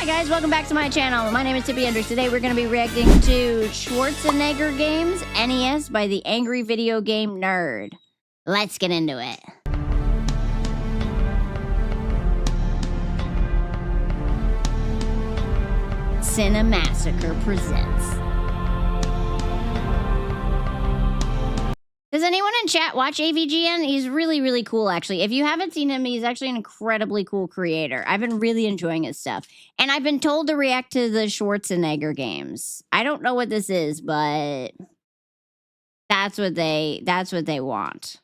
guys, welcome back to my channel. My name is Tippy Hendrix. Today we're going to be reacting to Schwartzenager games, NES by the Angry Video Game Nerd. Let's get into it. Cinemassacre presents. Does anyone in chat watch avgn? He's really, really cool, actually. If you haven't seen him, he's actually an incredibly cool creator. I've been really enjoying his stuff. And I've been told to react to the Schwartzenager games. I don't know what this is, but that's what they want.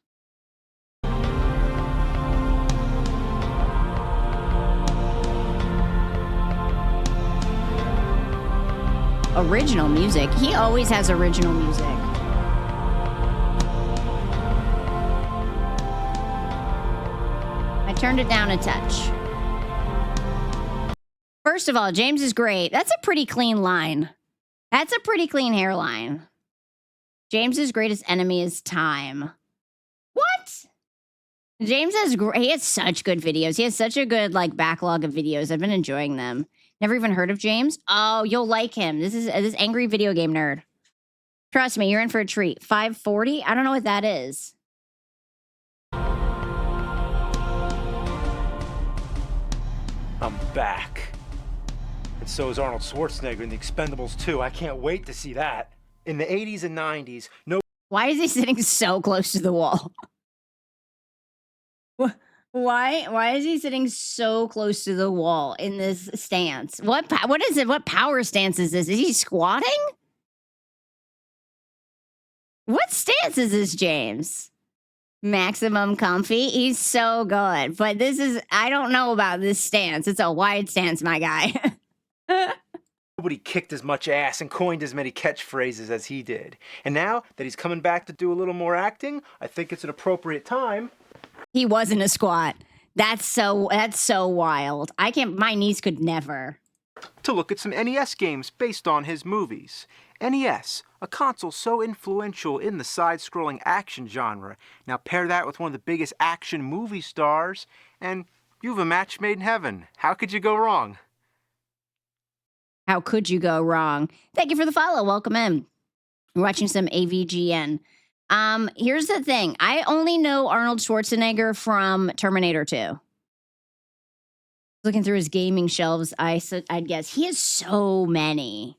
Original music. He always has original music. I turned it down a touch. First of all, James is great. That's a pretty clean line. That's a pretty clean hairline. James's greatest enemy is time. What? James he has such good videos. He has such a good backlog of videos. I've been enjoying them. Never even heard of James? Oh, you'll like him. This is this angry video game nerd. Trust me, you're in for a treat. 540? I don't know what that is. I'm back. And so is Arnold Schwarzenegger in The Expendables 2. I can't wait to see that. In the 80s and 90s, no... Why is he sitting so close to the wall? Why is he sitting so close to the wall in this stance? What is it? What power stance is this? Is he squatting? What stance is this, James? Maximum comfy. He's so good. But this is, I don't know about this stance. It's a wide stance, my guy. Nobody kicked as much ass and coined as many catchphrases as he did. And now that he's coming back to do a little more acting, I think it's an appropriate time. He wasn't a squat. That's so wild. My niece could never. To look at some NES games based on his movies. NES, a console so influential in the side-scrolling action genre. Now pair that with one of the biggest action movie stars, and you have a match made in heaven. How could you go wrong? How could you go wrong? Thank you for the follow. Welcome in. We're watching some avgn. Here's the thing. I only know Arnold Schwarzenegger from Terminator 2. Looking through his gaming shelves, I'd guess he has so many.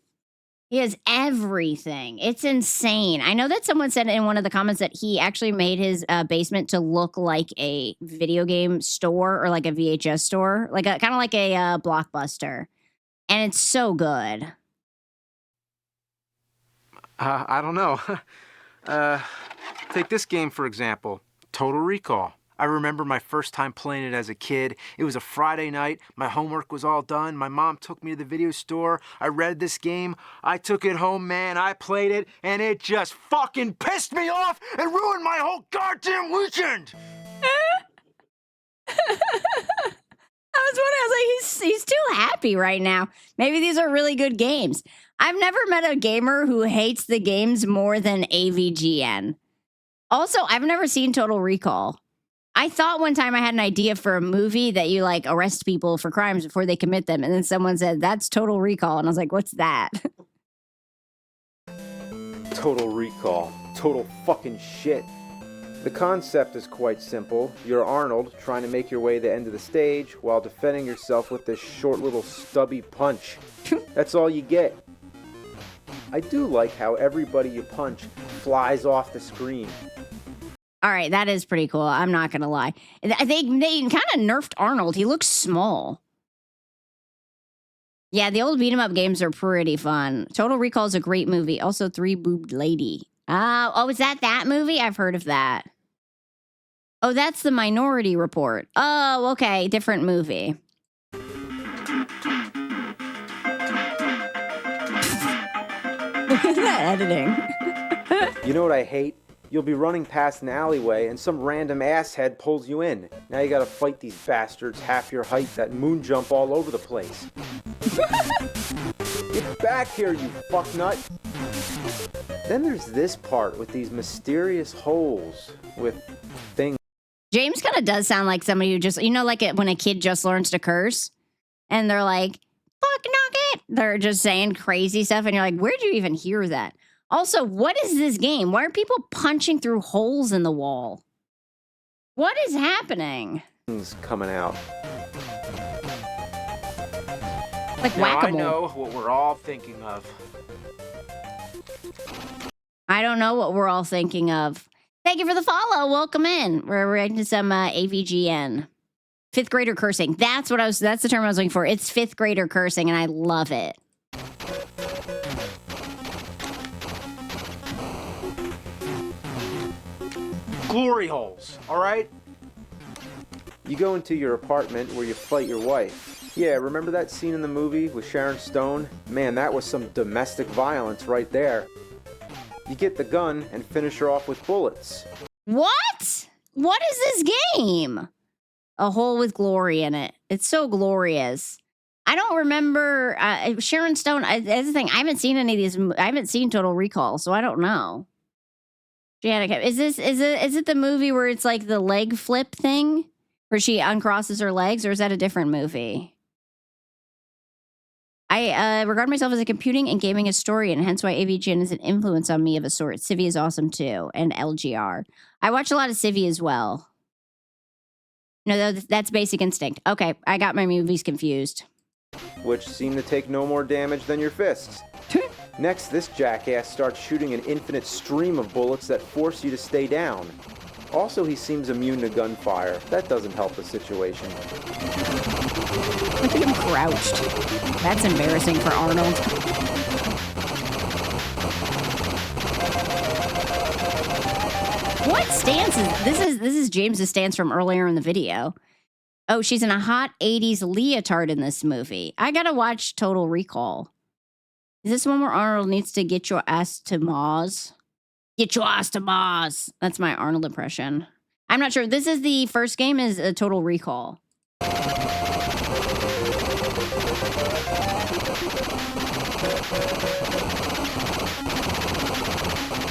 He has everything. It's insane. I know that someone said in one of the comments that he actually made his basement to look like a video game store or like a VHS store, kind of like a Blockbuster. And it's so good. I don't know. Take this game, for example, Total Recall. I remember my first time playing it as a kid. It was a Friday night. My homework was all done. My mom took me to the video store. I read this game. I took it home, man. I played it, and it just fucking pissed me off and ruined my whole goddamn weekend. I was like, he's too happy right now. Maybe these are really good games. I've never met a gamer who hates the games more than avgn. Also, I've never seen Total Recall. I thought one time I had an idea for a movie that you arrest people for crimes before they commit them. And then someone said, that's Total Recall. And I was like, what's that? Total Recall. Total fucking shit. The concept is quite simple. You're Arnold trying to make your way to the end of the stage while defending yourself with this short little stubby punch. That's all you get. I do like how everybody you punch flies off the screen. All right, that is pretty cool. I'm not going to lie. They kind of nerfed Arnold. He looks small. Yeah, the old beat-em-up games are pretty fun. Total Recall is a great movie. Also, Three-Boobed Lady. Oh, is that movie? I've heard of that. Oh, that's the Minority Report. Oh, okay. Different movie. Look at that editing. You know what I hate? You'll be running past an alleyway and some random asshead pulls you in. Now you gotta fight these bastards half your height that moon jump all over the place. Get back here, you fucknut! Then there's this part with these mysterious holes with things. James kind of does sound like somebody who just, when a kid just learns to curse and they're like, fuck nugget. They're just saying crazy stuff, and you're like, where'd you even hear that? Also, what is this game? Why are people punching through holes in the wall? What is happening? Things coming out. Like Now whack-a-mole. I know what we're all thinking of. I don't know what we're all thinking of. Thank you for the follow. Welcome in. We're reading some AVGN. Fifth grader cursing. That's the term I was looking for. It's fifth grader cursing, and I love it. Glory holes, all right? You go into your apartment where you fight your wife. Yeah, remember that scene in the movie with Sharon Stone? Man, that was some domestic violence right there. You get the gun and finish her off with bullets. What? What is this game? A hole with glory in it. It's so glorious. I don't remember Sharon Stone. That's the thing. I haven't seen any of these. I haven't seen Total Recall, so I don't know. Is it the movie where it's like the leg flip thing, where she uncrosses her legs, or is that a different movie? I regard myself as a computing and gaming historian, hence why AVGN is an influence on me of a sort. Civvy is awesome too, and LGR. I watch a lot of Civvy as well. No, that's Basic Instinct. Okay, I got my movies confused. Which seem to take no more damage than your fists. Next, this jackass starts shooting an infinite stream of bullets that force you to stay down. Also, he seems immune to gunfire. That doesn't help the situation. Look at him crouched. That's embarrassing for Arnold. What stance is this? This is James's stance from earlier in the video. Oh, she's in a hot 80s leotard in this movie. I gotta watch Total Recall. Is this one where Arnold needs to get your ass to Mars? Get your ass to Mars. That's my Arnold impression. I'm not sure. This is the first game is a Total Recall.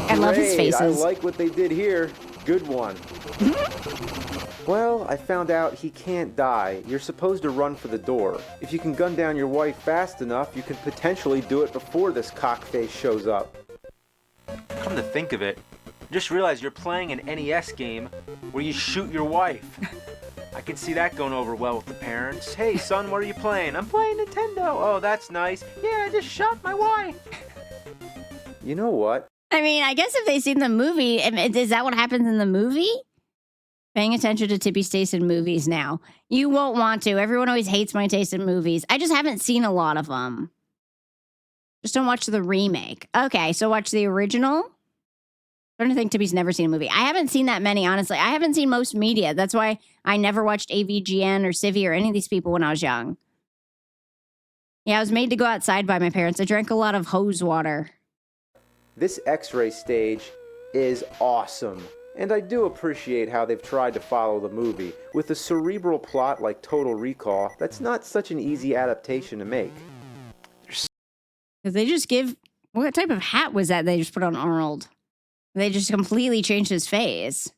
I love his Great, faces. I like what they did here. Good one. Well, I found out he can't die. You're supposed to run for the door. If you can gun down your wife fast enough, you can potentially do it before this cockface shows up. Come to think of it, just realize you're playing an NES game where you shoot your wife. I could see that going over well with the parents. Hey, son, what are you playing? I'm playing Nintendo. Oh, that's nice. Yeah, I just shot my wife. You know what? I mean, I guess if they've seen the movie, is that what happens in the movie? Paying attention to Tippy's taste in movies now. You won't want to. Everyone always hates my taste in movies. I just haven't seen a lot of them. Just don't watch the remake. Okay, so watch the original. I don't think Tippy's never seen a movie. I haven't seen that many, honestly. I haven't seen most media. That's why I never watched AVGN or Civvy or any of these people when I was young. Yeah, I was made to go outside by my parents. I drank a lot of hose water. This X-ray stage is awesome. And I do appreciate how they've tried to follow the movie. With a cerebral plot like Total Recall, that's not such an easy adaptation to make. They just give... What type of hat was that they just put on Arnold? They just completely changed his face.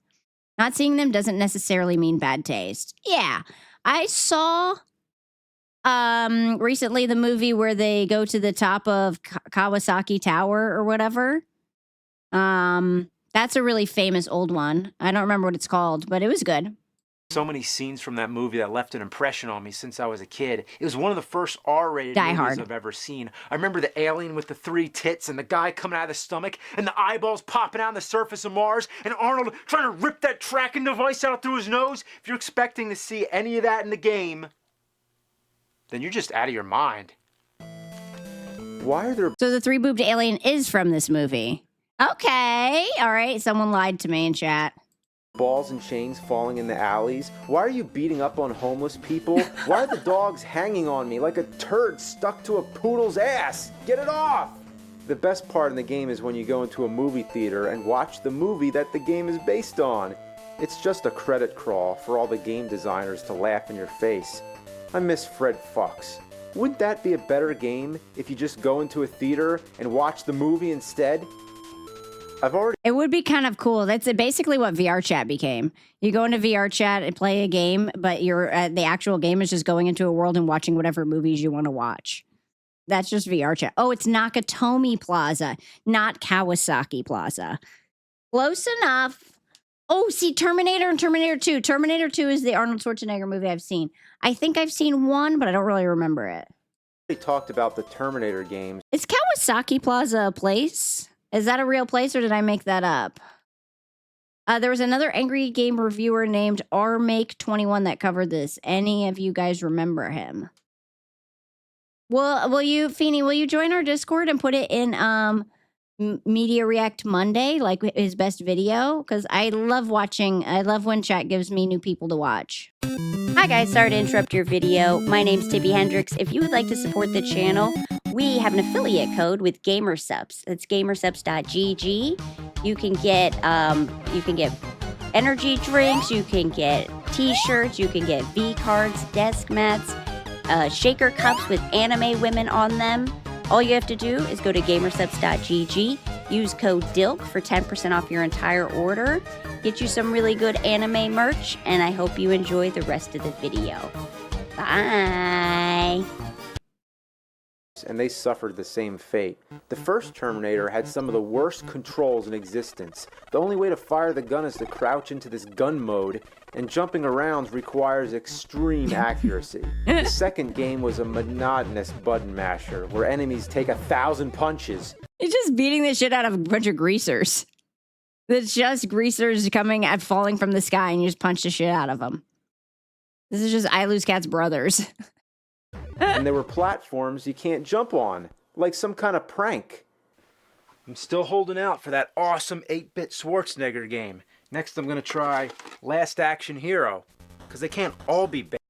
Not seeing them doesn't necessarily mean bad taste. Yeah. I saw recently the movie where they go to the top of Kawasaki Tower or whatever. That's a really famous old one. I don't remember what it's called, but it was good. So many scenes from that movie that left an impression on me since I was a kid. It was one of the first R-rated Die movies Hard. I've ever seen. I remember the alien with the 3 tits and the guy coming out of the stomach and the eyeballs popping out on the surface of Mars and Arnold trying to rip that tracking device out through his nose. If you're expecting to see any of that in the game, then you're just out of your mind. Why are there So the 3-boobed alien is from this movie. Okay. All right. Someone lied to me in chat. balls and chains falling in the alleys? Why are you beating up on homeless people? Why are the dogs hanging on me like a turd stuck to a poodle's ass? Get it off! The best part in the game is when you go into a movie theater and watch the movie that the game is based on. It's just a credit crawl for all the game designers to laugh in your face. I miss Fred Fox. Wouldn't that be a better game if you just go into a theater and watch the movie instead? I've already It would be kind of cool. That's basically what VR chat became. You go into VR chat and play a game, but the actual game is just going into a world and watching whatever movies you want to watch. That's just VR chat. Oh, it's Nakatomi Plaza, not Kawasaki Plaza. Close enough. Oh, see, Terminator and Terminator 2. Terminator 2 is the Arnold Schwarzenegger movie I've seen. I think I've seen one, but I don't really remember it. talked about the Terminator games. Is Kawasaki Plaza a place? Is that a real place or did I make that up? There was another Angry Game reviewer named RMake21 that covered this. Any of you guys remember him? Well, Feeney, will you join our Discord and put it in Media React Monday, like his best video? Because I love when chat gives me new people to watch. Hi guys, sorry to interrupt your video. My name's Tippy Hendrix. If you would like to support the channel, we have an affiliate code with GamerSubs. It's gamersubs.gg. You can get energy drinks, you can get t-shirts, you can get V-cards, desk mats, shaker cups with anime women on them. All you have to do is go to gamersubs.gg, use code DILK for 10% off your entire order, get you some really good anime merch, and I hope you enjoy the rest of the video. Bye! And they suffered the same fate. The first Terminator had some of the worst controls in existence. The only way to fire the gun is to crouch into this gun mode, and jumping around requires extreme accuracy. The second game was a monotonous button masher, where enemies take 1,000 punches. It's just beating the shit out of a bunch of greasers. It's just greasers falling from the sky, and you just punch the shit out of them. This is just I Lose Cat's brothers. And there were platforms you can't jump on, like some kind of prank. I'm still holding out for that awesome 8-bit Schwartzenager game. Next I'm going to try Last Action Hero, because they can't all be bad.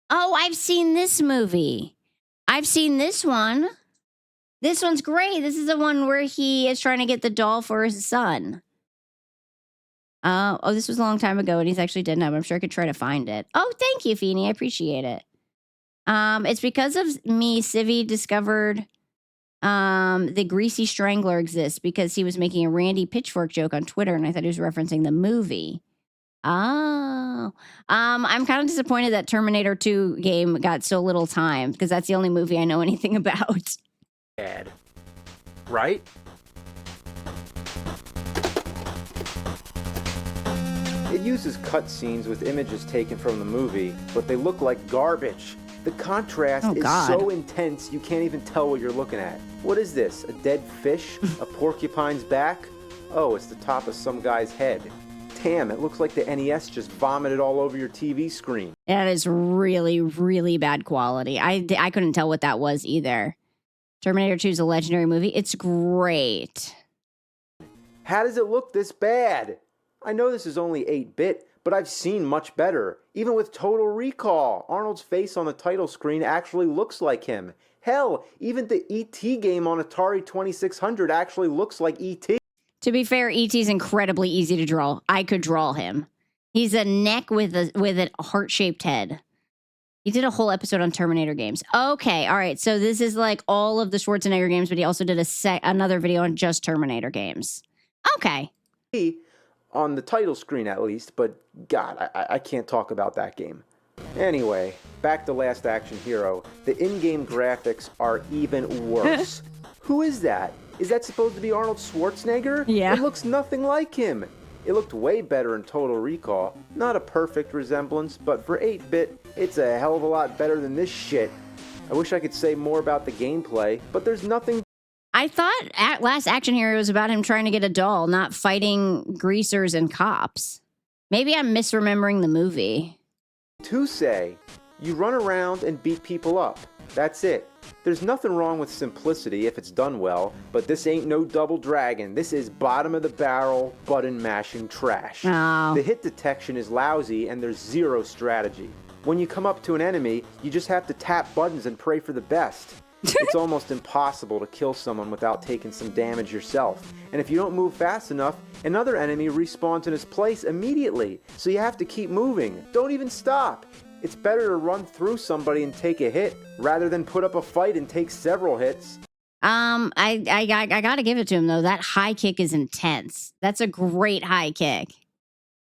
Oh, I've seen this movie. I've seen this one. This one's great. This is the one where he is trying to get the doll for his son. Oh, this was a long time ago, and he's actually dead now, but I'm sure I could try to find it. Oh, thank you, Feeney. I appreciate it. It's because of me, Civvy discovered the Greasy Strangler exists because he was making a Randy Pitchfork joke on Twitter, and I thought he was referencing the movie. Oh. I'm kind of disappointed that Terminator 2 game got so little time, because that's the only movie I know anything about. Bad. Right? It uses cutscenes with images taken from the movie, but they look like garbage. The contrast is so intense you can't even tell what you're looking at. What is this? A dead fish? A porcupine's back? Oh, it's the top of some guy's head. Damn, it looks like the NES just vomited all over your TV screen. That is really, really bad quality. I couldn't tell what that was either. Terminator 2 is a legendary movie. It's great. How does it look this bad? I know this is only 8-bit, but I've seen much better. Even with Total Recall, Arnold's face on the title screen actually looks like him. Hell, even the E.T. game on Atari 2600 actually looks like E.T. To be fair, E.T.'s incredibly easy to draw. I could draw him. He's a neck with a heart-shaped head. He did a whole episode on Terminator games. Okay, all right. So this is like all of the Schwarzenegger games, but he also did another video on just Terminator games. Okay. On the title screen at least, but God, I can't talk about that game. Anyway, back to Last Action Hero. The in-game graphics are even worse. Who is that? Is that supposed to be Arnold Schwarzenegger? Yeah. It looks nothing like him. It looked way better in Total Recall. Not a perfect resemblance, but for 8-bit, it's a hell of a lot better than this shit. I wish I could say more about the gameplay, but there's nothing. I thought Last Action Hero was about him trying to get a doll, not fighting greasers and cops. Maybe I'm misremembering the movie. To say, you run around and beat people up. That's it. There's nothing wrong with simplicity if it's done well, but this ain't no Double Dragon. This is bottom of the barrel, button mashing trash. Oh. The hit detection is lousy and there's zero strategy. When you come up to an enemy, you just have to tap buttons and pray for the best. It's almost impossible to kill someone without taking some damage yourself. And if you don't move fast enough, another enemy respawns in its place immediately. So you have to keep moving. Don't even stop. It's better to run through somebody and take a hit rather than put up a fight and take several hits. I gotta give it to him though. That high kick is intense. That's a great high kick.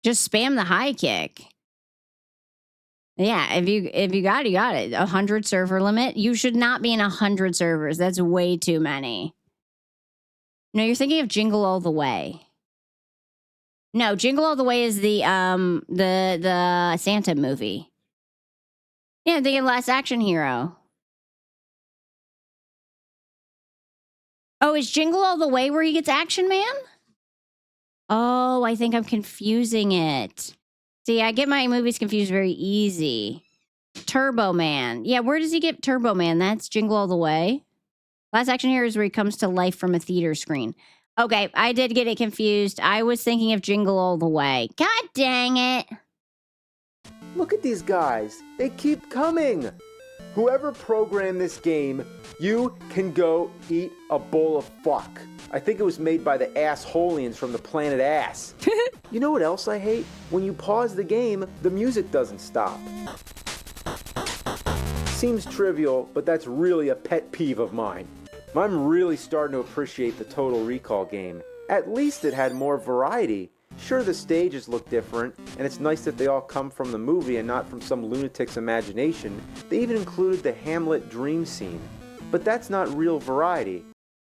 Just spam the high kick. Yeah, if you got it, you got it. 100 server limit. You should not be in 100 servers. That's way too many. No, you're thinking of Jingle All the Way. No, Jingle All the Way is the Santa movie. Yeah, I'm thinking Last Action Hero. Oh, is Jingle All the Way where he gets Action Man? Oh, I think I'm confusing it. See, I get my movies confused very easy. Turbo Man. Yeah, where does he get Turbo Man? That's Jingle All the Way. Last Action Hero is where he comes to life from a theater screen. Okay, I did get it confused. I was thinking of Jingle All the Way. God dang it. Look at these guys. They keep coming. Whoever programmed this game, you can go eat a bowl of fuck. I think it was made by the assholians from the planet Ass. You know what else I hate? When you pause the game, the music doesn't stop. Seems trivial, but that's really a pet peeve of mine. I'm really starting to appreciate the Total Recall game. At least it had more variety. Sure, the stages look different, and it's nice that they all come from the movie and not from some lunatic's imagination. They even included the Hamlet dream scene. But that's not real variety.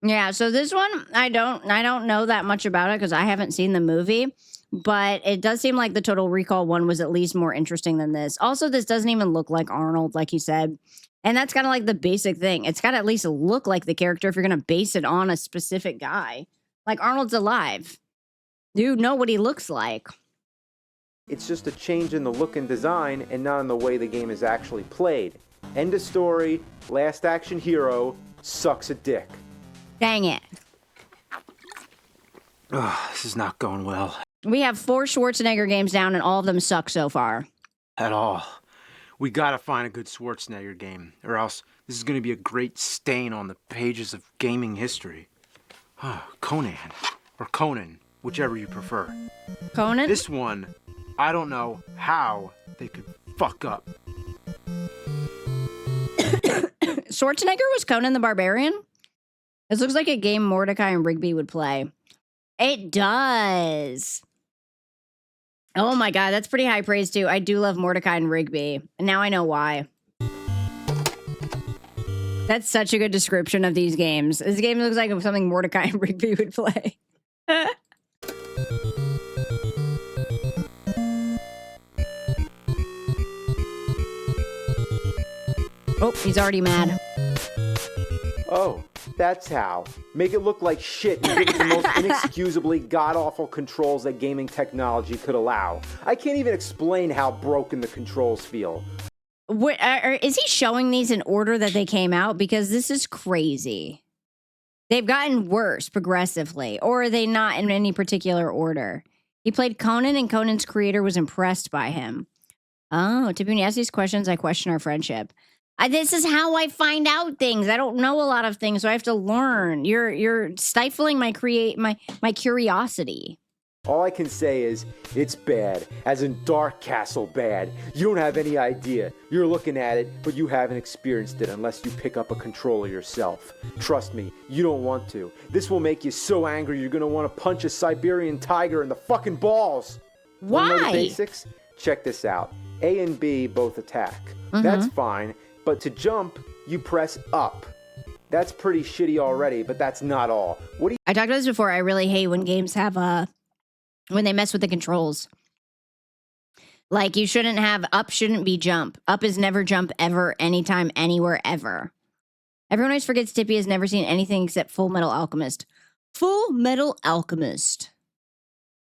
Yeah, so this one, I don't know that much about it because I haven't seen the movie, but it does seem like the Total Recall one was at least more interesting than this. Also, this doesn't even look like Arnold, like you said. And that's kind of like the basic thing. It's got to at least look like the character if you're going to base it on a specific guy. Like Arnold's alive. You know what he looks like. It's just a change in the look and design and not in the way the game is actually played. End of story. Last Action Hero sucks a dick. Dang it. Ugh, this is not going well. We have 4 Schwarzenegger games down and all of them suck so far. At all. We gotta find a good Schwarzenegger game, or else this is gonna be a great stain on the pages of gaming history. Conan. Or Conan, whichever you prefer. Conan? This one, I don't know how they could fuck up. Schwarzenegger was Conan the Barbarian? This looks like a game Mordecai and Rigby would play. It does. Oh my god, that's pretty high praise too. I do love Mordecai and Rigby. And now I know why. That's such a good description of these games. This game looks like something Mordecai and Rigby would play. Oh, he's already mad. Oh, that's how. Make it look like shit and give it the most inexcusably god-awful controls that gaming technology could allow. I can't even explain how broken the controls feel. Is he showing these in order that they came out? Because this is crazy. They've gotten worse progressively, or are they not in any particular order? He played Conan, and Conan's creator was impressed by him. Oh, Tippy, when you ask these questions, I question our friendship. This is how I find out things. I don't know a lot of things, so I have to learn. You're stifling my curiosity. All I can say is, it's bad, as in Dark Castle bad. You don't have any idea. You're looking at it, but you haven't experienced it unless you pick up a controller yourself. Trust me, you don't want to. This will make you so angry you're gonna want to punch a Siberian tiger in the fucking balls. Why? Wanna know the basics? Check this out. A and B both attack. That's fine, but to jump, you press up. That's pretty shitty already, but that's not all. I talked about this before. I really hate when games have when they mess with the controls. Like, you shouldn't have up, shouldn't be jump. Up is never jump ever, anytime, anywhere, ever. Everyone always forgets Tippy has never seen anything except Full Metal Alchemist. Full Metal Alchemist.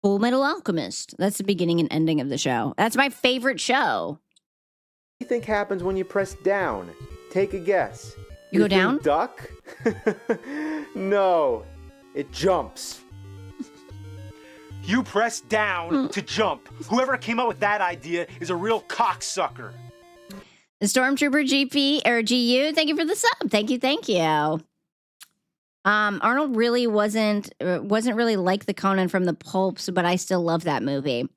Full Metal Alchemist. That's the beginning and ending of the show. That's my favorite show. What do you think happens when you press down? Take a guess. You go down? Duck? No, it jumps. You press down to jump. Whoever came up with that idea is a real cocksucker. The Stormtrooper GP or GU, thank you for the sub. Thank you. Arnold really wasn't really like the Conan from the pulps, but I still love that movie.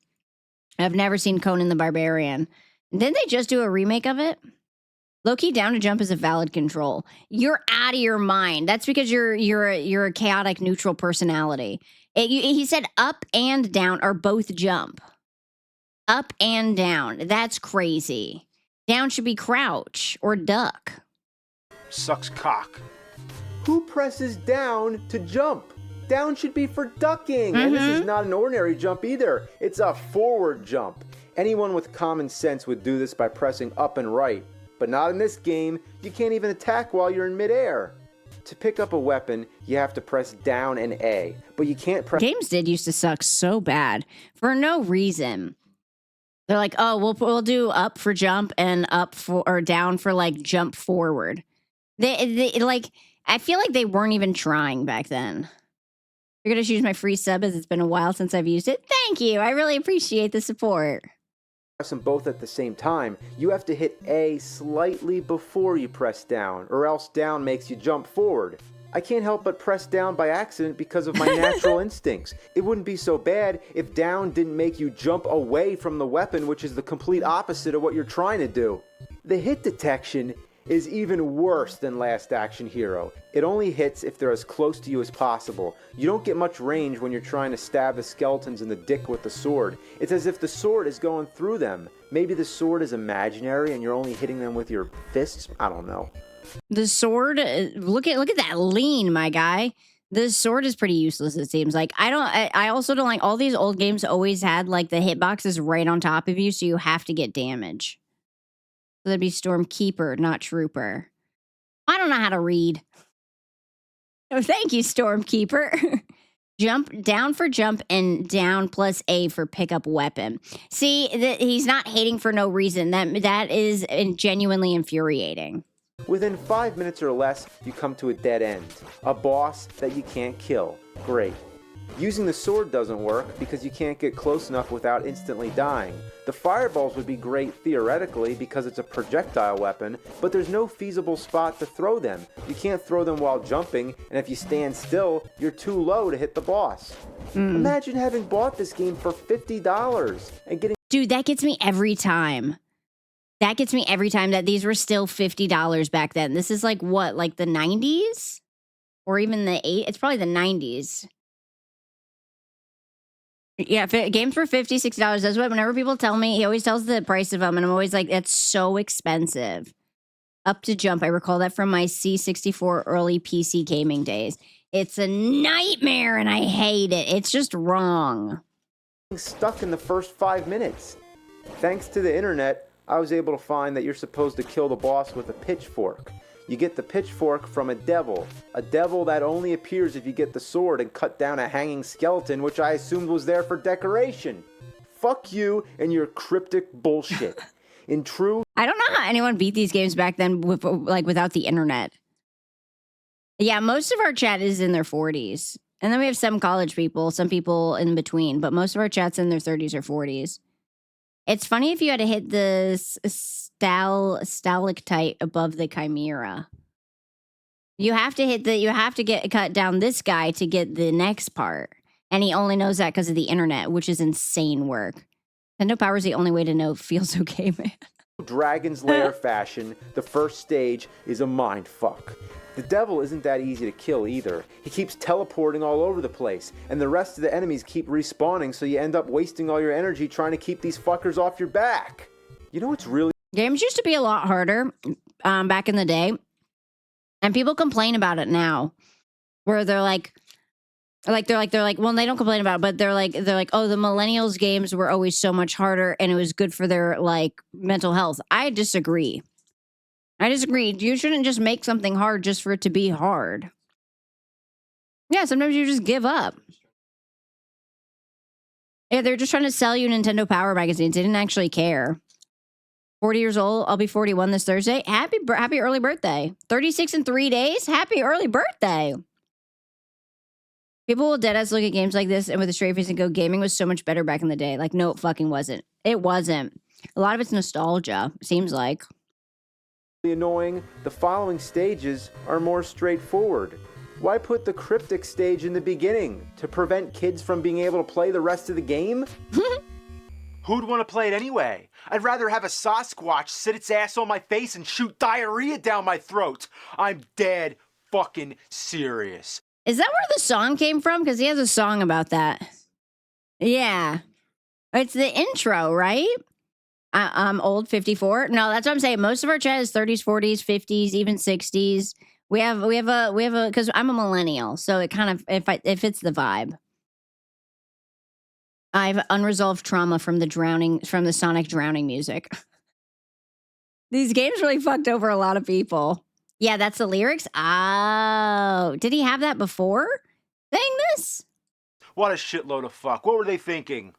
I've never seen Conan the Barbarian. Didn't they just do a remake of it? Low-key down to jump is a valid control. You're out of your mind. That's because you're a chaotic neutral personality. He said up and down are both jump. Up and down. That's crazy. Down should be crouch or duck. Sucks cock. Who presses down to jump? Down should be for ducking. And this is not an ordinary jump either. It's a forward jump. Anyone with common sense would do this by pressing up and right. But not in this game. You can't even attack while you're in midair. To pick up a weapon, you have to press down and A. But you can't press... Games did used to suck so bad for no reason. They're like, oh, we'll do up for jump and up for or down for like jump forward. They like, I feel like they weren't even trying back then. You're gonna use my free sub as it's been a while since I've used it. Thank you. I really appreciate the support. Press them both at the same time. You have to hit A slightly before you press down, or else down makes you jump forward. I can't help but press down by accident because of my natural instincts. It wouldn't be so bad if down didn't make you jump away from the weapon, which is the complete opposite of what you're trying to do. The hit detection is even worse than Last Action Hero. It only hits if they're as close to you as possible. You don't get much range when you're trying to stab the skeletons in the dick with the sword. It's as if the sword is going through them. Maybe the sword is imaginary and you're only hitting them with your fists? I don't know. The sword, look at that lean, my guy. The sword is pretty useless, it seems like. I also don't like all these old games always had like the hitboxes right on top of you, so you have to get damage. So that'd be Stormkeeper, not Trooper. I don't know how to read. Oh, thank you, Stormkeeper. Jump, down for jump, and down plus A for pickup weapon. See, he's not hating for no reason. That is genuinely infuriating. Within 5 minutes or less, you come to a dead end. A boss that you can't kill. Great. Using the sword doesn't work because you can't get close enough without instantly dying. The fireballs would be great theoretically because it's a projectile weapon, but there's no feasible spot to throw them. You can't throw them while jumping, and if you stand still, you're too low to hit the boss. Imagine having bought this game for $50 and getting... Dude, that gets me every time. That gets me every time that these were still $50 back then. This is like what, like the 90s? Or even the 8? It's probably the 90s. Yeah, games were $50, $60. That's what whenever people tell me, he always tells the price of them, and I'm always like, that's so expensive. Up to jump. I recall that from my C64 early PC gaming days. It's a nightmare, and I hate it. It's just wrong. Stuck in the first 5 minutes. Thanks to the internet, I was able to find that you're supposed to kill the boss with a pitchfork. You get the pitchfork from a devil that only appears if you get the sword and cut down a hanging skeleton, which I assumed was there for decoration. Fuck you and your cryptic bullshit. In true... I don't know how anyone beat these games back then without the internet. Yeah, most of our chat is in their 40s. And then we have some college people, some people in between, but most of our chat's in their 30s or 40s. It's funny if you had to hit the stalactite above the chimera. You have to get cut down this guy to get the next part. And he only knows that because of the internet, which is insane work. Nintendo Power is the only way to know feels okay, man. Dragon's Lair fashion, the first stage is a mind fuck. The devil isn't that easy to kill either. He keeps teleporting all over the place, and the rest of the enemies keep respawning, so you end up wasting all your energy trying to keep these fuckers off your back. You know what's really... Games used to be a lot harder back in the day, and people complain about it now, where they're like, well, they don't complain about it, but they're like, oh, the millennials games were always so much harder, and it was good for their like mental health. I disagree. You shouldn't just make something hard just for it to be hard. Yeah, sometimes you just give up. Yeah, they're just trying to sell you Nintendo Power magazines. They didn't actually care. 40 years old. I'll be 41 this Thursday. Happy early birthday. 36 in 3 days. Happy early birthday. People will deadass look at games like this and with a straight face and go, gaming was so much better back in the day. Like, no, it fucking wasn't. It wasn't. A lot of it's nostalgia, seems like. Annoying, the following stages are more straightforward. Why put the cryptic stage in the beginning? To prevent kids from being able to play the rest of the game? Who'd want to play it anyway? I'd rather have a Sasquatch sit its ass on my face and shoot diarrhea down my throat. I'm dead fucking serious. Is that where the song came from? Because he has a song about that. Yeah. It's the intro, right? I'm old, 54. No, that's what I'm saying. Most of our chat is 30s, 40s, 50s, even 60s. We have because I'm a millennial, so it kind of it fits the vibe. I have unresolved trauma from the Sonic drowning music. These games really fucked over a lot of people. Yeah, that's the lyrics. Oh, did he have that before saying this? What a shitload of fuck. What were they thinking?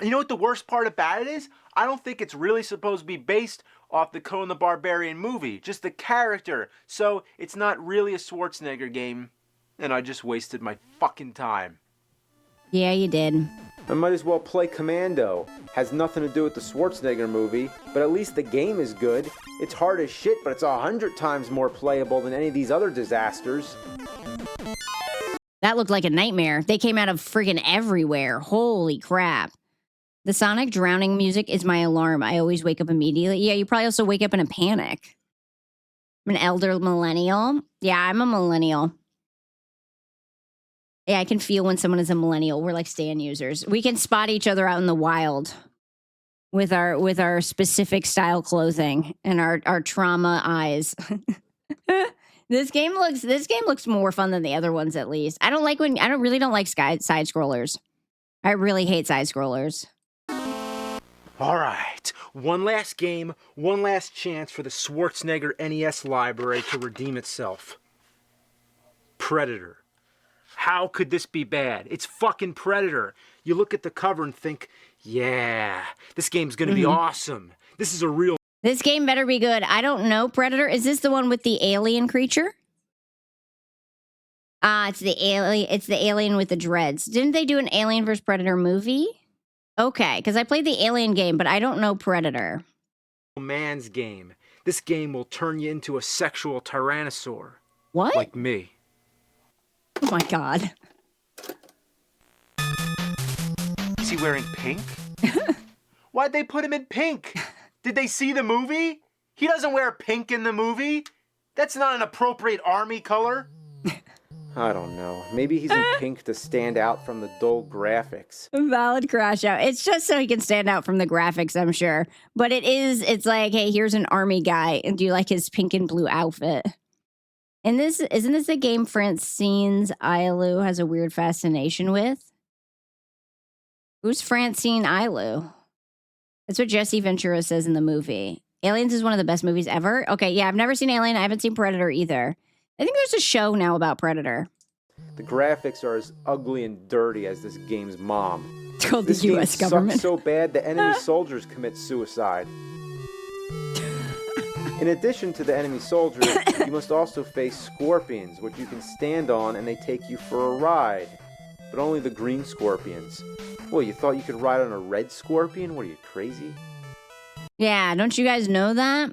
You know what the worst part about it is? I don't think it's really supposed to be based off the Conan the Barbarian movie, just the character. So it's not really a Schwartzenager game, and I just wasted my fucking time. Yeah, you did. I might as well play Commando. Has nothing to do with the Schwarzenegger movie, but at least the game is good. It's hard as shit, but it's 100 times more playable than any of these other disasters. That looked like a nightmare. They came out of friggin' everywhere. Holy crap. The Sonic drowning music is my alarm. I always wake up immediately. Yeah, you probably also wake up in a panic. I'm an elder millennial. Yeah, I'm a millennial. Yeah, I can feel when someone is a millennial. We're like Stan users. We can spot each other out in the wild with our specific style clothing and our trauma eyes. This game looks more fun than the other ones, at least. I don't really don't like side scrollers. I really hate side scrollers. All right, one last game, one last chance for the Schwarzenegger NES library to redeem itself. Predator. How could this be bad? It's fucking Predator. You look at the cover and think, yeah, this game's gonna be awesome. This is a real... This game better be good. I don't know, Predator. Is this the one with the alien creature? It's the alien with the dreads. Didn't they do an Alien vs. Predator movie? Okay, because I played the Alien game, but I don't know Predator. Man's game. This game will turn you into a sexual tyrannosaur. What? Like me. Oh my god. Is he wearing pink? Why'd they put him in pink? Did they see the movie? He doesn't wear pink in the movie. That's not an appropriate army color. I don't know. Maybe he's in pink to stand out from the dull graphics. Valid crash out. It's just so he can stand out from the graphics, I'm sure. But it's like, hey, here's an army guy, and do you like his pink and blue outfit? And isn't this a game Francine's Ailu has a weird fascination with? Who's Francine Ailu? That's what Jesse Ventura says in the movie. Aliens is one of the best movies ever. Okay, yeah, I've never seen Alien. I haven't seen Predator either. I think there's a show now about Predator. The graphics are as ugly and dirty as this game's mom. It's called this the U.S. game government. Sucks so bad the enemy soldiers commit suicide. In addition to the enemy soldiers, you must also face scorpions, which you can stand on and they take you for a ride. But only the green scorpions. Well, you thought you could ride on a red scorpion? What are you, crazy? Yeah, don't you guys know that?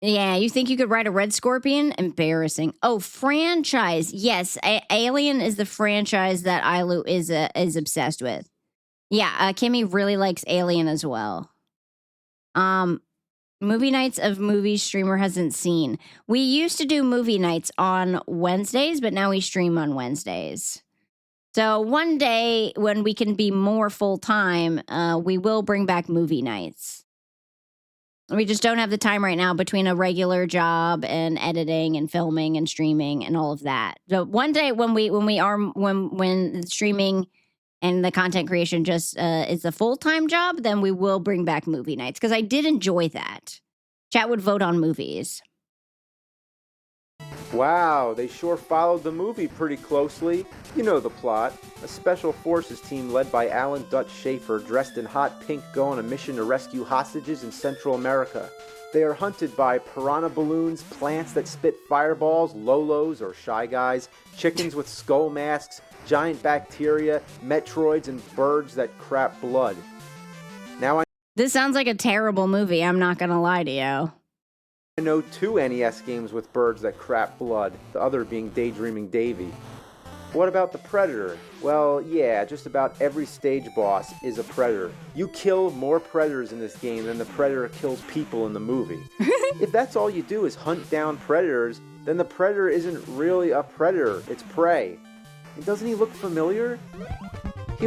Yeah, you think you could ride a red scorpion? Embarrassing. Oh, franchise. Yes, Alien is the franchise that Ailu is obsessed with. Yeah, Kimmy really likes Alien as well. Movie nights of movies streamer hasn't seen. We used to do movie nights on Wednesdays, but now we stream on Wednesdays. So one day when we can be more full-time, we will bring back movie nights. We just don't have the time right now between a regular job and editing and filming and streaming and all of that. So one day when the streaming and the content creation just is a full-time job, then we will bring back movie nights because I did enjoy that. Chat would vote on movies. Wow, they sure followed the movie pretty closely. You know the plot. A special forces team led by Alan Dutch Schaefer, dressed in hot pink, go on a mission to rescue hostages in Central America. They are hunted by piranha balloons, plants that spit fireballs, lolos or shy guys, chickens with skull masks, giant bacteria, metroids, and birds that crap blood. This sounds like a terrible movie, I'm not gonna lie to you. I know 2 NES games with birds that crap blood, the other being Daydreaming Davy. What about the Predator? Well, yeah, just about every stage boss is a Predator. You kill more Predators in this game than the Predator kills people in the movie. If that's all you do is hunt down Predators, then the Predator isn't really a Predator, it's prey. And doesn't he look familiar?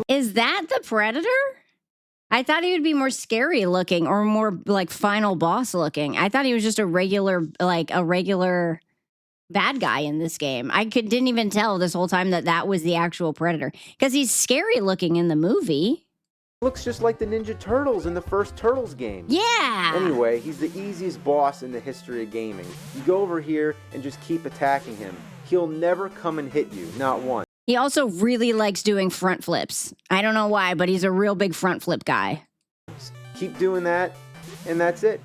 Is that the Predator? I thought he would be more scary looking or more like final boss looking. I thought he was just a regular bad guy in this game. Didn't even tell this whole time that was the actual Predator because he's scary looking in the movie. Looks just like the Ninja Turtles in the first Turtles game. Yeah. Anyway, he's the easiest boss in the history of gaming. You go over here and just keep attacking him. He'll never come and hit you, not once. He also really likes doing front flips. I don't know why, but he's a real big front flip guy. Keep doing that, and that's it.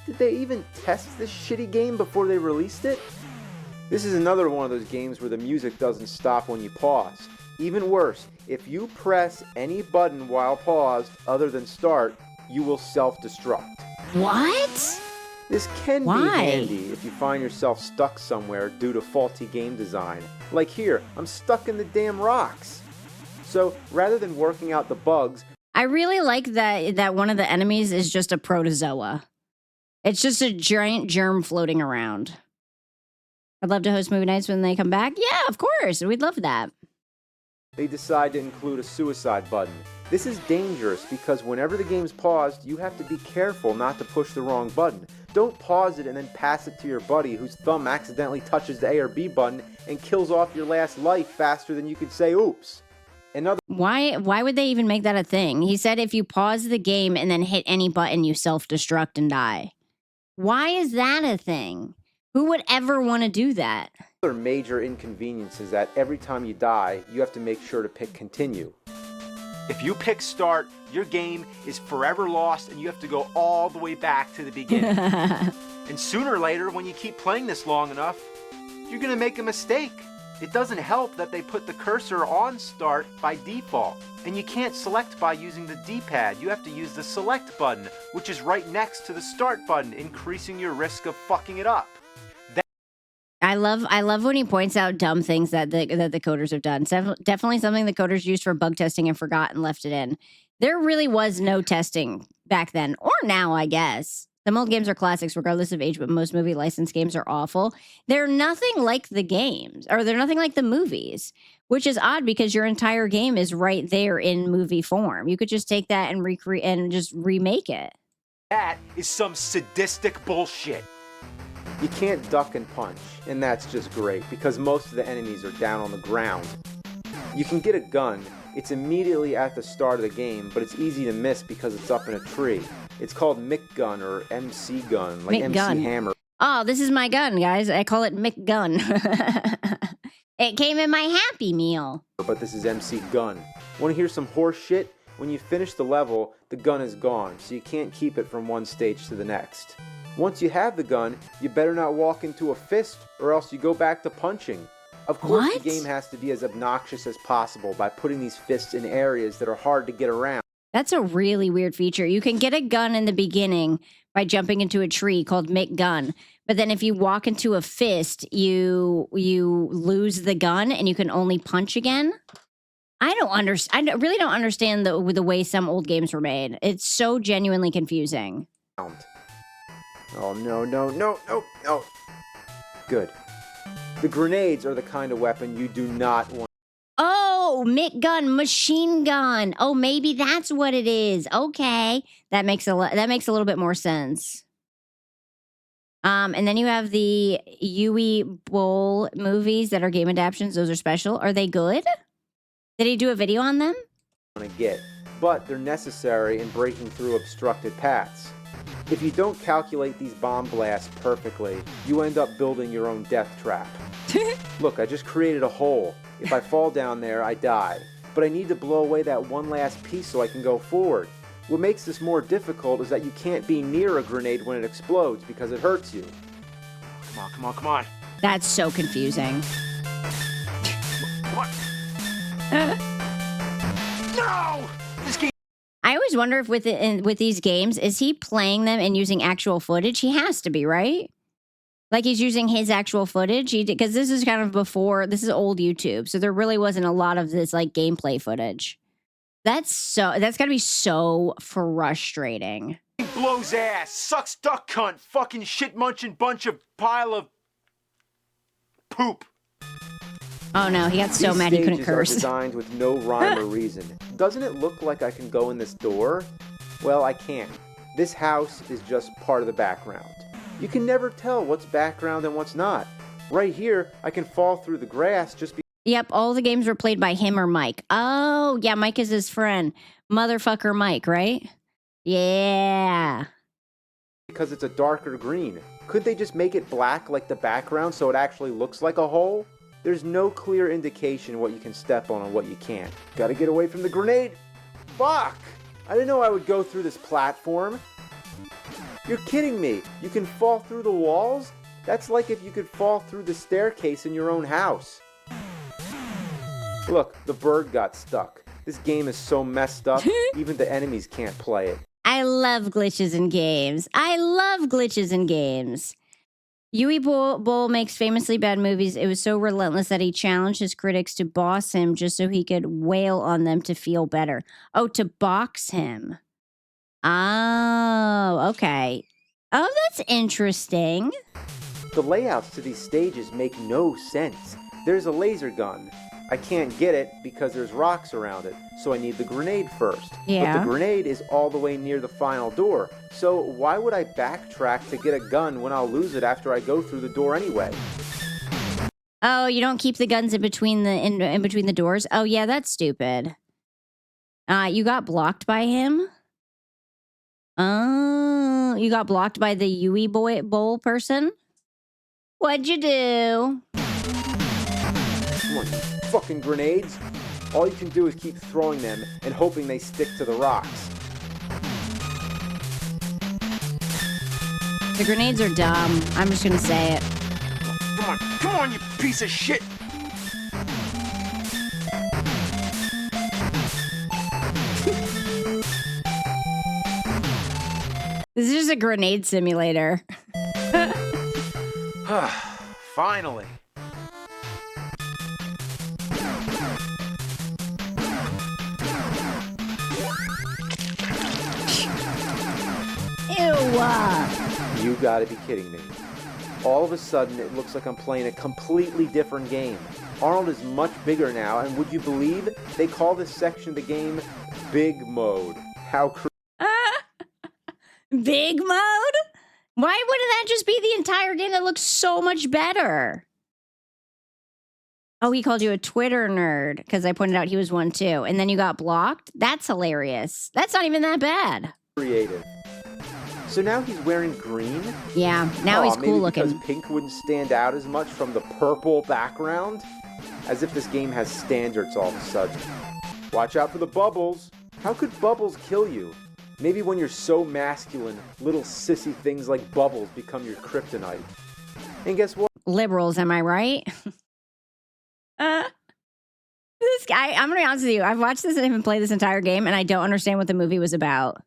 Did they even test this shitty game before they released it? This is another one of those games where the music doesn't stop when you pause. Even worse, if you press any button while paused other than start, you will self-destruct. What? This can Why? be handy if you find yourself stuck somewhere due to faulty game design. Like here, I'm stuck in the damn rocks. So rather than working out the bugs, I really like that one of the enemies is just a protozoa. It's just a giant germ floating around. I'd love to host movie nights when they come back. Yeah, of course. We'd love that. they decide to include a suicide button. This is dangerous because whenever the game's paused, you have to be careful not to push the wrong button. Don't pause it and then pass it to your buddy whose thumb accidentally touches the A or B button and kills off your last life faster than you could say oops. Why would they even make that a thing? He said if you pause the game and then hit any button, you self-destruct and die. Why is that a thing? Who would ever want to do that? Another major inconvenience is that every time you die, you have to make sure to pick continue. If you pick start, your game is forever lost and you have to go all the way back to the beginning. And sooner or later, when you keep playing this long enough, you're going to make a mistake. It doesn't help that they put the cursor on start by default. And you can't select by using the D-pad. You have to use the select button, which is right next to the start button, increasing your risk of fucking it up. I love when he points out dumb things that the coders have done. Definitely something the coders used for bug testing and forgot and left it in. There really was no testing back then, or now, I guess. Some old games are classics regardless of age, but most movie license games are awful. They're nothing like the games, or they're nothing like the movies, which is odd because your entire game is right there in movie form. You could just take that and recreate and just remake it. That is some sadistic bullshit. You can't duck and punch, and that's just great because most of the enemies are down on the ground. You can get a gun. It's immediately at the start of the game, but it's easy to miss because it's up in a tree. It's called Mick Gun or MC Gun, like Mick MC Gun. Hammer. Oh, this is my gun, guys. I call it Mick Gun. It came in my Happy Meal. But this is MC Gun. Want to hear some horse shit? When you finish the level, the gun is gone, so you can't keep it from one stage to the next. Once you have the gun, you better not walk into a fist or else you go back to punching. Of course, What? the game has to be as obnoxious as possible by putting these fists in areas that are hard to get around. That's a really weird feature. You can get a gun in the beginning by jumping into a tree called Mick Gun. But then if you walk into a fist, you lose the gun and you can only punch again. I really don't understand the way some old games were made. It's so genuinely confusing. Oh, no, no, no, no, no. Good. The grenades are the kind of weapon you do not want. Oh, Mick Gun, machine gun. Oh, maybe that's what it is. Okay, that makes a little bit more sense. And then you have the Yui Bowl movies that are game adaptations. Those are special. Are they good? Did he do a video on them? To get, but they're necessary in breaking through obstructed paths. If you don't calculate these bomb blasts perfectly, you end up building your own death trap. Look, I just created a hole. If I fall down there, I die. But I need to blow away that one last piece so I can go forward. What makes this more difficult is that you can't be near a grenade when it explodes because it hurts you. Come on, come on, come on. That's so confusing. What? No! This game. I always wonder if with these games, is he playing them and using actual footage? He has to be, right? Like he's using his actual footage. He did, because this is kind of before, this is old YouTube. So there really wasn't a lot of this like gameplay footage. That's gotta be so frustrating. Blows ass, sucks duck cunt, fucking shit munching bunch of pile of poop. Oh no, he got so mad he couldn't curse. These stages are designed with no rhyme or reason. Doesn't it look like I can go in this door? Well, I can't. This house is just part of the background. You can never tell what's background and what's not. Right here, I can fall through the grass just because... Yep, all the games were played by him or Mike. Oh, yeah, Mike is his friend. Motherfucker Mike, right? Yeah. Because it's a darker green. Could they just make it black like the background so it actually looks like a hole? There's no clear indication what you can step on and what you can't. Gotta get away from the grenade. Fuck! I didn't know I would go through this platform. You're kidding me. You can fall through the walls? That's like if you could fall through the staircase in your own house. Look, the bird got stuck. This game is so messed up, even the enemies can't play it. I love glitches in games. I love glitches in games. Yui Bowl makes famously bad movies. It was so relentless that he challenged his critics to boss him just so he could wail on them to feel better. Oh, to box him. Oh, okay. Oh, that's interesting. The layouts to these stages make no sense. There's a laser gun. I can't get it because there's rocks around it, so I need the grenade first. Yeah. But the grenade is all the way near the final door, so why would I backtrack to get a gun when I'll lose it after I go through the door anyway? Oh, you don't keep the guns in between in between the doors? Oh, yeah, that's stupid. You got blocked by him? Oh, you got blocked by the Yui Bowl person? What'd you do? Come on, you fucking grenades. All you can do is keep throwing them and hoping they stick to the rocks. The grenades are dumb. I'm just gonna say it. Come on, you piece of shit. This is just a grenade simulator. Finally. Ew. You gotta be kidding me. All of a sudden, it looks like I'm playing a completely different game. Arnold is much bigger now, and would you believe they call this section of the game Big Mode? How Big mode? Why wouldn't that just be the entire game that looks so much better? Oh, he called you a Twitter nerd because I pointed out he was one too. And then you got blocked? That's hilarious. That's not even that bad. creative. So now he's wearing green? Yeah, now he's cool looking. Because pink wouldn't stand out as much from the purple background? As if this game has standards all of a sudden. Watch out for the bubbles. How could bubbles kill you? Maybe when you're so masculine, little sissy things like bubbles become your kryptonite. And guess what? Liberals, am I right? This guy, I'm gonna be honest with you. I've watched this and even played this entire game, and I don't understand what the movie was about.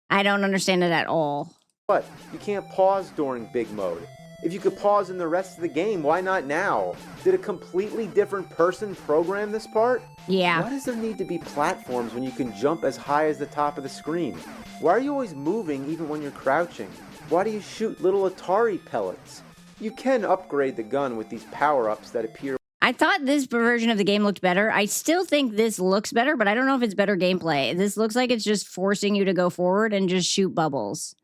I don't understand it at all. What? You can't pause during big mode. If you could pause in the rest of the game, why not now? Did a completely different person program this part? Yeah. Why does there need to be platforms when you can jump as high as the top of the screen? Why are you always moving even when you're crouching? Why do you shoot little Atari pellets? You can upgrade the gun with these power-ups that appear. I thought this version of the game looked better. I still think this looks better, but I don't know if it's better gameplay. This looks like it's just forcing you to go forward and just shoot bubbles.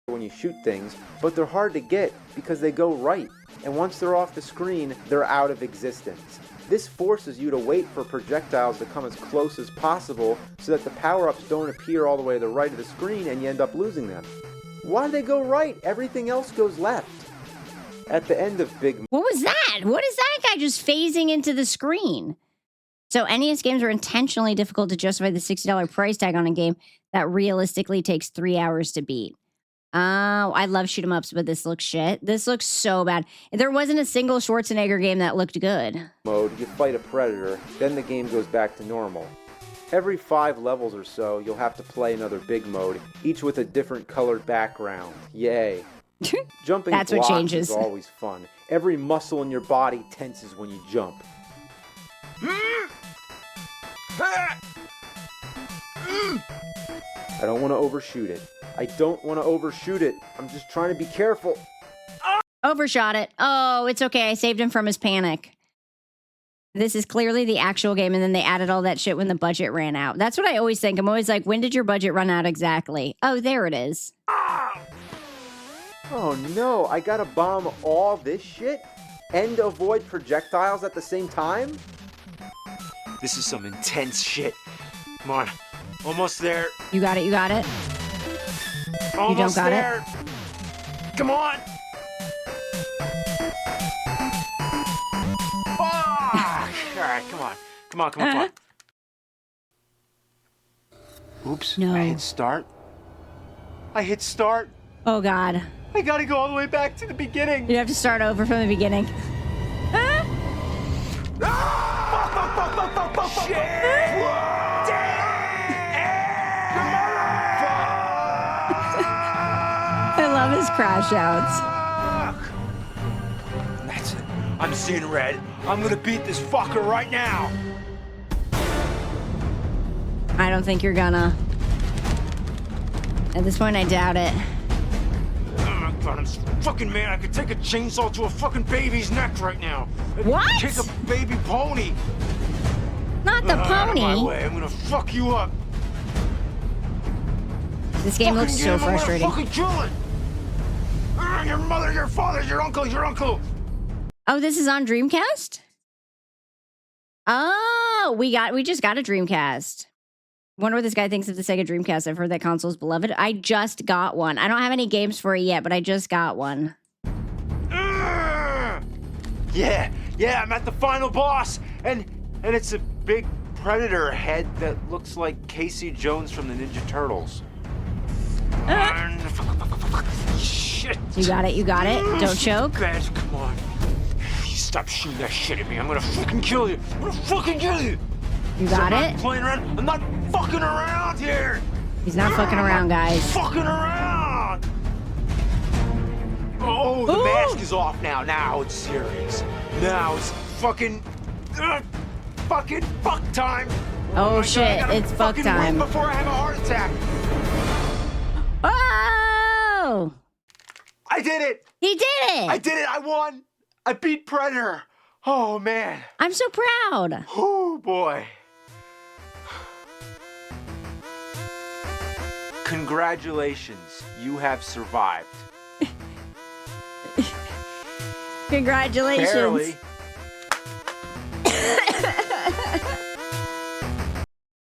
When you shoot things, but they're hard to get because they go right. And once they're off the screen, they're out of existence. This forces you to wait for projectiles to come as close as possible so that the power-ups don't appear all the way to the right of the screen and you end up losing them. Why do they go right? Everything else goes left. At the end of Big... What was that? What is that guy just phasing into the screen? So NES games are intentionally difficult to justify the $60 price tag on a game that realistically takes 3 hours to beat. Oh, I love shoot 'em ups, but this looks shit. This looks so bad. There wasn't a single Schwartzenegger game that looked good. Mode, you fight a predator, then the game goes back to normal. Every 5 levels or so, you'll have to play another big mode, each with a different colored background. Yay. Jumping That's what blocks changes. is always fun. Every muscle in your body tenses when you jump. I don't want to overshoot it. I'm just trying to be careful. Overshot it. Oh, it's okay. I saved him from his panic. This is clearly the actual game, and then they added all that shit when the budget ran out. That's what I always think. I'm always like, when did your budget run out exactly? Oh, there it is. Oh no, I gotta bomb all this shit? And avoid projectiles at the same time? This is some intense shit. Come on. Almost there. You got it. You got it. Almost got it? there. Come on. Fuck! All right, come on. Come on. Oops. No. I hit start. Oh, God. I gotta go all the way back to the beginning. You have to start over from the beginning. I love his crash outs. That's it. I'm seeing red. I'm gonna beat this fucker right now. I don't think you're gonna. At this point, I doubt it. Oh my god, I'm so fucking mad. I could take a chainsaw to a fucking baby's neck right now. I could What? Kick a baby pony. Not the Out of my pony. way. I'm gonna fuck you up. This game looks Fucking so get him, I'm gonna frustrating. fucking kill it. Your mother, your father, your uncle. Oh, this is on Dreamcast? Oh, we just got a Dreamcast. Wonder what this guy thinks of the Sega Dreamcast. I've heard that console's beloved. I just got one. I don't have any games for it yet, but I just got one. Yeah, I'm at the final boss, and it's a big predator head that looks like Casey Jones from the Ninja Turtles. Shit. You got it. Don't choke. Guys, come on. You stop shooting that shit at me. I'm gonna fucking kill you. You got I'm it. not playing around. I'm not fucking around here. He's not fucking around, guys. Fucking around. Oh, the Ooh. mask is off now. Now it's serious. Now it's fucking fuck time. Oh, my shit, God, I gotta it's fuck fucking time. win before I have a heart attack. Oh! I did it. He did it! I did it. I won. I beat Predator. Oh man. I'm so proud. Oh boy. Congratulations. You have survived. Congratulations. Barely.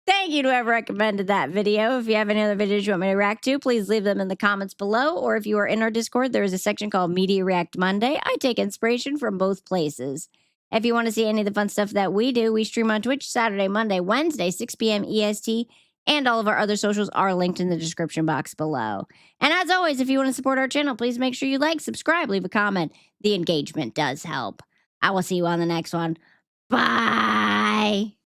Thank you to whoever recommended that video. If you have any other videos you want me to react to, please leave them in the comments below. Or if you are in our Discord, there is a section called Media React Monday. I take inspiration from both places. If you want to see any of the fun stuff that we do, we stream on Twitch Saturday, Monday, Wednesday, 6 p.m. EST, and all of our other socials are linked in the description box below. And as always, if you want to support our channel, please make sure you like, subscribe, leave a comment. The engagement does help. I will see you on the next one. Bye.